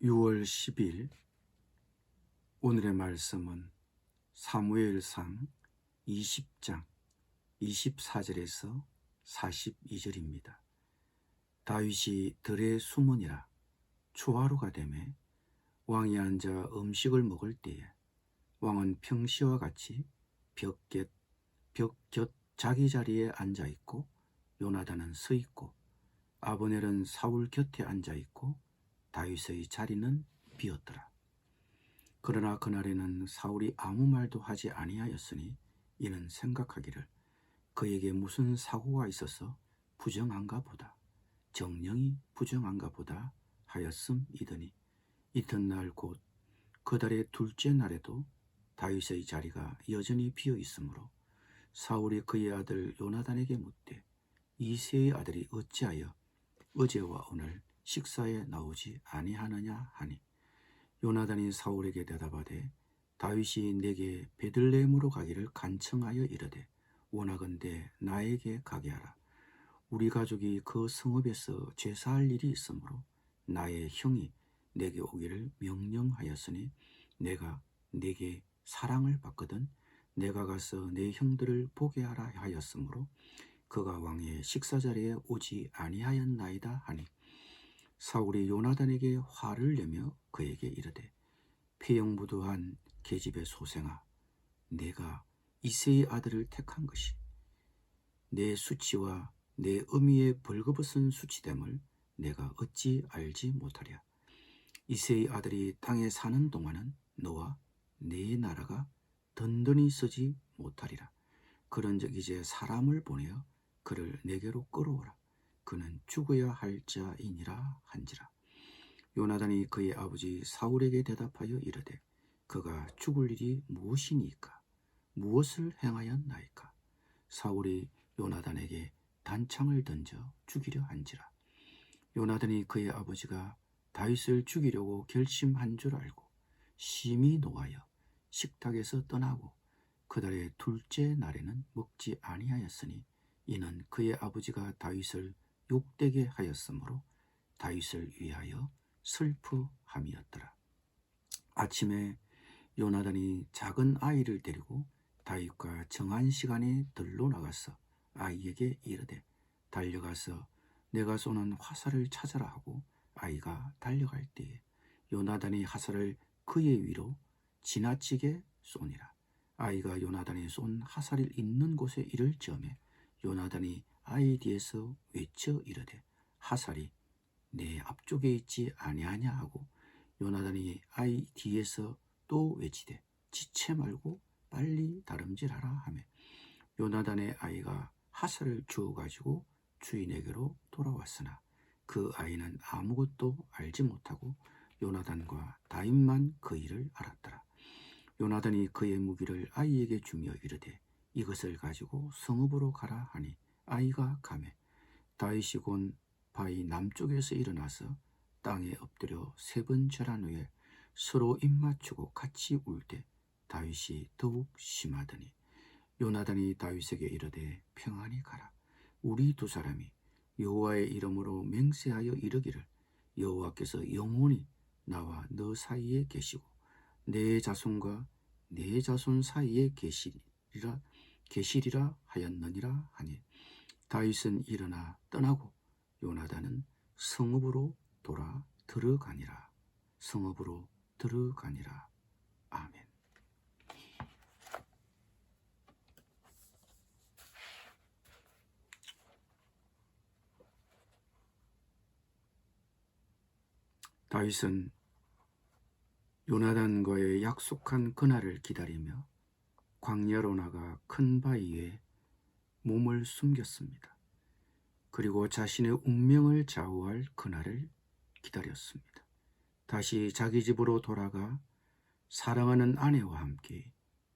6월 10일 오늘의 말씀은 사무엘상 20장 24절에서 42절입니다. 다윗이 들에 숨으니라. 초하루가 되매 왕이 앉아 음식을 먹을 때에 왕은 평시와 같이 벽 곁 자기 자리에 앉아 있고 요나단은 서 있고 아브넬은 사울 곁에 앉아 있고 다윗의 자리는 비었더라. 그러나 그날에는 사울이 아무 말도 하지 아니하였으니 이는 생각하기를 그에게 무슨 사고가 있어서 부정한가 보다, 정령이 부정한가 보다 하였음이더니 이튿날 곧 그 달의 둘째 날에도 다윗의 자리가 여전히 비어 있으므로 사울이 그의 아들 요나단에게 묻되 이새의 아들이 어찌하여 어제와 오늘 식사에 나오지 아니하느냐 하니 요나단이 사울에게 대답하되 다윗이 내게 베들레헴으로 가기를 간청하여 이르되 원하건대 나에게 가게 하라. 우리 가족이 그 성읍에서 제사할 일이 있으므로 나의 형이 내게 오기를 명령하였으니 내가 내게 사랑을 받거든 내가 가서 내 형들을 보게 하라 하였으므로 그가 왕의 식사자리에 오지 아니하였나이다 하니 사울이 요나단에게 화를 내며 그에게 이르되 폐영무도한 계집의 소생아, 내가 이새의 아들을 택한 것이 내 수치와 내 어미의 벌거벗은 수치됨을 내가 어찌 알지 못하랴. 이새의 아들이 땅에 사는 동안은 너와 네 나라가 든든히 서지 못하리라. 그런즉 이제 사람을 보내어 그를 내게로 끌어오라. 그는 죽어야 할 자이니라 한지라. 요나단이 그의 아버지 사울에게 대답하여 이르되 그가 죽을 일이 무엇이니까? 무엇을 행하였나이까? 사울이 요나단에게 단창을 던져 죽이려 한지라. 요나단이 그의 아버지가 다윗을 죽이려고 결심한 줄 알고 심히 노하여 식탁에서 떠나고 그달의 둘째 날에는 먹지 아니하였으니 이는 그의 아버지가 다윗을 욕되게 하였으므로 다윗을 위하여 슬프함이었더라. 아침에 요나단이 작은 아이를 데리고 다윗과 정한 시간에 들로 나가서 아이에게 이르되 달려가서 내가 쏘는 화살을 찾아라 하고 아이가 달려갈 때에 요나단이 화살을 그의 위로 지나치게 쏘니라. 아이가 요나단이 쏜 화살이 있는 곳에 이를 즈음에 요나단이 아이 뒤에서 외쳐 이르되 화살이 내 앞쪽에 있지 아니하냐 하고 요나단이 아이 뒤에서 또 외치되 지체 말고 빨리 다름질하라 하며 요나단의 아이가 화살을 주워 가지고 주인에게로 돌아왔으나 그 아이는 아무것도 알지 못하고 요나단과 다윗만 그 일을 알았더라. 요나단이 그의 무기를 아이에게 주며 이르되 이것을 가지고 성읍으로 가라 하니 아이가 가매 다윗이 곧 바위 남쪽에서 일어나서 땅에 엎드려 3번 절한 후에 서로 입맞추고 같이 울 때 다윗이 더욱 심하더니 요나단이 다윗에게 이르되 평안히 가라. 우리 두 사람이 여호와의 이름으로 맹세하여 이르기를 여호와께서 영원히 나와 너 사이에 계시고 내 자손과 내 자손 사이에 계시리라 하였느니라 하니 다윗은 일어나 떠나고 요나단은 성읍으로 돌아 들어가니라. 성읍으로 들어가니라. 아멘. 다윗은 요나단과의 약속한 그날을 기다리며 광야로 나가 큰 바위에 몸을 숨겼습니다. 그리고 자신의 운명을 좌우할 그날을 기다렸습니다. 다시 자기 집으로 돌아가 사랑하는 아내와 함께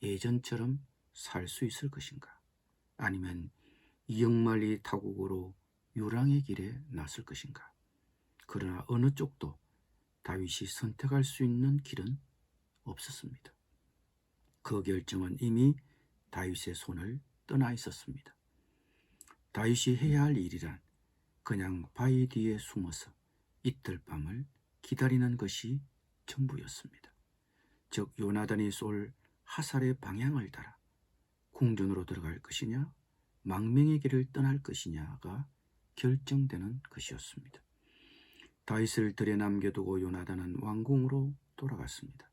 예전처럼 살 수 있을 것인가? 아니면 이역만리 타국으로 유랑의 길에 나설 것인가? 그러나 어느 쪽도 다윗이 선택할 수 있는 길은 없었습니다. 그 결정은 이미 다윗의 손을 떠나 있었습니다. 다윗이 해야 할 일이란 그냥 바위 뒤에 숨어서 이틀 밤을 기다리는 것이 전부였습니다. 즉 요나단이 쏠 화살의 방향을 따라 궁전으로 들어갈 것이냐 망명의 길을 떠날 것이냐가 결정되는 것이었습니다. 다윗을 들에 남겨두고 요나단은 왕궁으로 돌아갔습니다.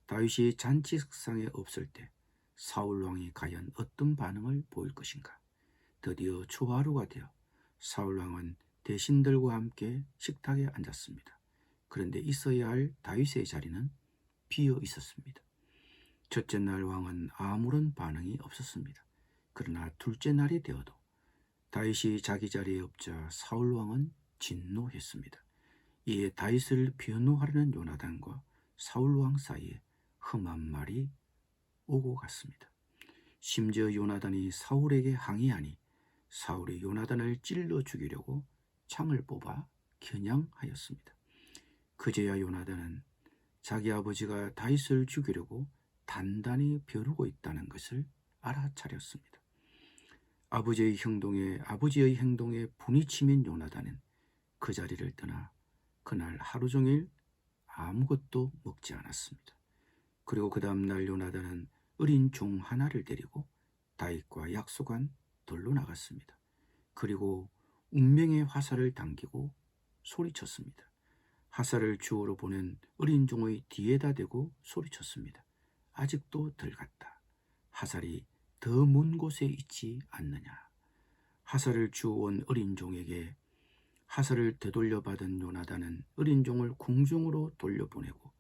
다윗이 잔치 식상에 없을 때 사울 왕이 과연 어떤 반응을 보일 것인가? 드디어 초하루가 되어 사울 왕은 대신들과 함께 식탁에 앉았습니다. 그런데 있어야 할 다윗의 자리는 비어 있었습니다. 첫째 날 왕은 아무런 반응이 없었습니다. 그러나 둘째 날이 되어도 다윗이 자기 자리에 없자 사울 왕은 진노했습니다. 이에 다윗을 변호하려는 요나단과 사울 왕 사이에 험한 말이 오고 갔습니다. 심지어 요나단이 사울에게 항의하니 사울이 요나단을 찔러 죽이려고 창을 뽑아 겨냥하였습니다. 그제야 요나단은 자기 아버지가 다윗을 죽이려고 단단히 벼르고 있다는 것을 알아차렸습니다. 아버지의 행동에 분이 치민 요나단은 그 자리를 떠나 그날 하루 종일 아무것도 먹지 않았습니다. 그리고 그 다음 날 요나단은 어린 종 하나를 데리고 다윗과 약속한 들로 나갔습니다. 그리고 운명의 화살을 당기고 소리쳤습니다. 화살을 주우러 보낸 어린 종의 뒤에다 대고 소리쳤습니다. 아직도 덜 갔다. 화살이 더 먼 곳에 있지 않느냐. 화살을 주워온 어린 종에게 화살을 되돌려 받은 요나단은 어린 종을 궁중으로 돌려보내고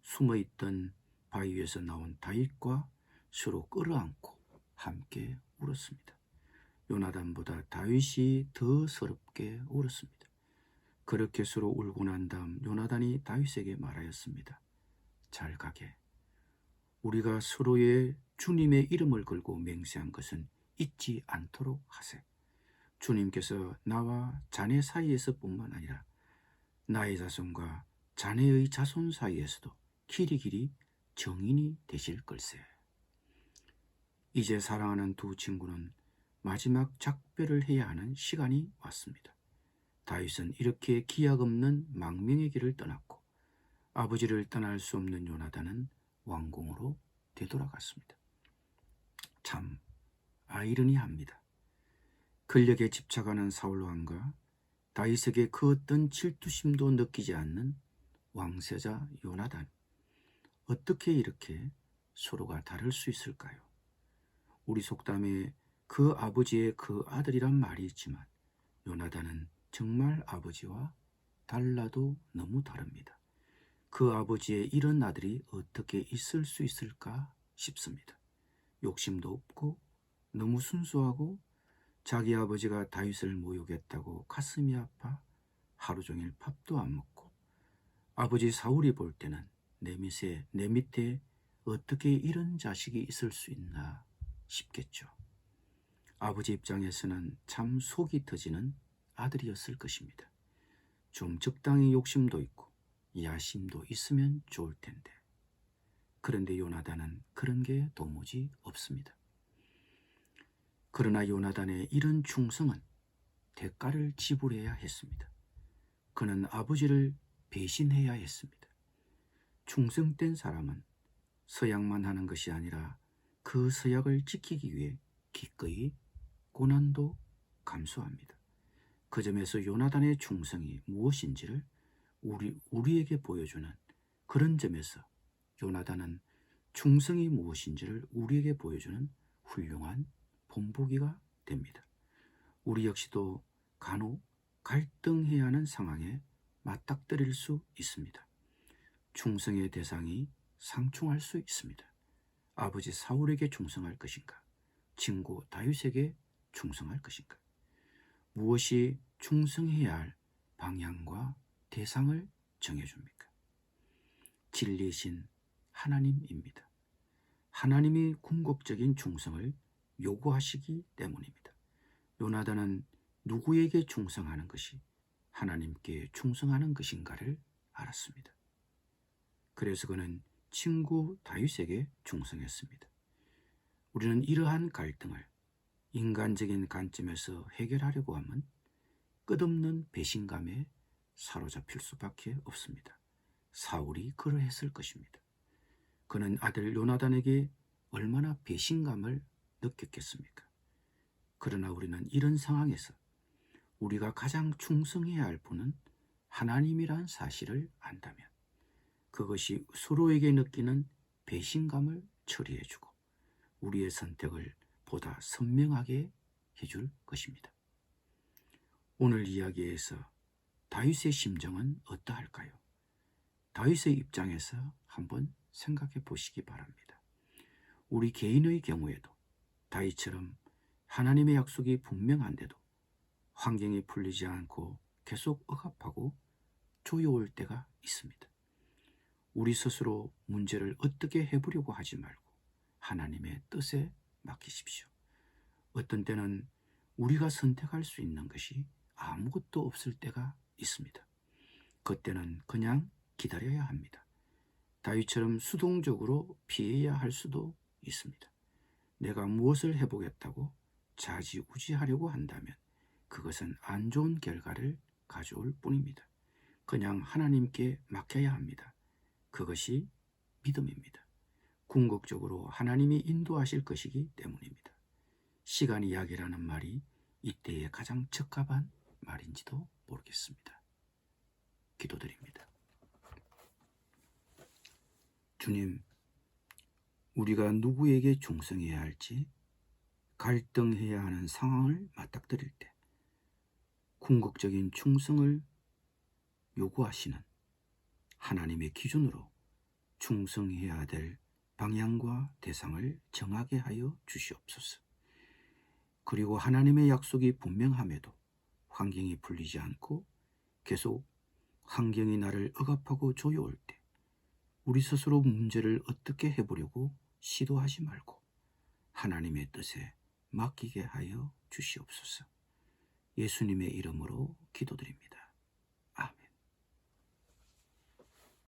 숨어있던 바위 위에서 나온 다윗과 서로 끌어안고 함께 울었습니다. 요나단보다 다윗이 더 서럽게 울었습니다. 그렇게 서로 울고 난 다음 요나단이 다윗에게 말하였습니다. 잘 가게. 우리가 서로의 주님의 이름을 걸고 맹세한 것은 잊지 않도록 하세. 주님께서 나와 자네 사이에서 뿐만 아니라 나의 자손과 자네의 자손 사이에서도 길이길이 정인이 되실 걸세. 이제 사랑하는 두 친구는 마지막 작별을 해야 하는 시간이 왔습니다. 다윗은 이렇게 기약 없는 망명의 길을 떠났고 아버지를 떠날 수 없는 요나단은 왕궁으로 되돌아갔습니다. 참 아이러니합니다. 권력에 집착하는 사울 왕과 다윗에게 그 어떤 질투심도 느끼지 않는 왕세자 요나단. 어떻게 이렇게 서로가 다를 수 있을까요? 우리 속담에 그 아버지의 그 아들이란 말이 있지만 요나단은 정말 아버지와 달라도 너무 다릅니다. 그 아버지의 이런 아들이 어떻게 있을 수 있을까 싶습니다. 욕심도 없고 너무 순수하고 자기 아버지가 다윗을 모욕했다고 가슴이 아파 하루 종일 밥도 안 먹고 아버지 사울이 볼 때는 내 밑에 어떻게 이런 자식이 있을 수 있나 싶겠죠. 아버지 입장에서는 참 속이 터지는 아들이었을 것입니다. 좀 적당히 욕심도 있고 야심도 있으면 좋을 텐데. 그런데 요나단은 그런 게 도무지 없습니다. 그러나 요나단의 이런 충성은 대가를 지불해야 했습니다. 그는 아버지를 배신해야 했습니다. 충성된 사람은 서약만 하는 것이 아니라 그 서약을 지키기 위해 기꺼이 고난도 감수합니다. 그 점에서 요나단의 충성이 무엇인지를 우리에게 보여주는 그런 점에서 요나단은 충성이 무엇인지를 우리에게 보여주는 훌륭한 본보기가 됩니다. 우리 역시도 간혹 갈등해야 하는 상황에 맞닥뜨릴 수 있습니다. 충성의 대상이 상충할 수 있습니다. 아버지 사울에게 충성할 것인가? 친구 다윗에게 충성할 것인가? 무엇이 충성해야 할 방향과 대상을 정해줍니까? 진리신 하나님입니다. 하나님이 궁극적인 충성을 요구하시기 때문입니다. 요나단은 누구에게 충성하는 것이 하나님께 충성하는 것인가를 알았습니다. 그래서 그는 친구 다윗에게 충성했습니다. 우리는 이러한 갈등을 인간적인 관점에서 해결하려고 하면 끝없는 배신감에 사로잡힐 수밖에 없습니다. 사울이 그러했을 것입니다. 그는 아들 요나단에게 얼마나 배신감을 느꼈겠습니까? 그러나 우리는 이런 상황에서 우리가 가장 충성해야 할 분은 하나님이란 사실을 안다면 그것이 서로에게 느끼는 배신감을 처리해주고 우리의 선택을 보다 선명하게 해줄 것입니다. 오늘 이야기에서 다윗의 심정은 어떠할까요? 다윗의 입장에서 한번 생각해 보시기 바랍니다. 우리 개인의 경우에도 다윗처럼 하나님의 약속이 분명한데도 환경이 풀리지 않고 계속 억압하고 조여올 때가 있습니다. 우리 스스로 문제를 어떻게 해보려고 하지 말고 하나님의 뜻에 맡기십시오. 어떤 때는 우리가 선택할 수 있는 것이 아무것도 없을 때가 있습니다. 그때는 그냥 기다려야 합니다. 다윗처럼 수동적으로 피해야 할 수도 있습니다. 내가 무엇을 해보겠다고 좌지우지하려고 한다면 그것은 안 좋은 결과를 가져올 뿐입니다. 그냥 하나님께 맡겨야 합니다. 그것이 믿음입니다. 궁극적으로 하나님이 인도하실 것이기 때문입니다. 시간이 약이라는 말이 이때에 가장 적합한 말인지도 모르겠습니다. 기도드립니다. 주님, 우리가 누구에게 충성해야 할지 갈등해야 하는 상황을 맞닥뜨릴 때 궁극적인 충성을 요구하시는 하나님의 기준으로 충성해야 될 방향과 대상을 정하게 하여 주시옵소서. 그리고 하나님의 약속이 분명함에도 환경이 풀리지 않고 계속 환경이 나를 억압하고 조여올 때 우리 스스로 문제를 어떻게 해보려고 시도하지 말고 하나님의 뜻에 맡기게 하여 주시옵소서. 예수님의 이름으로 기도드립니다.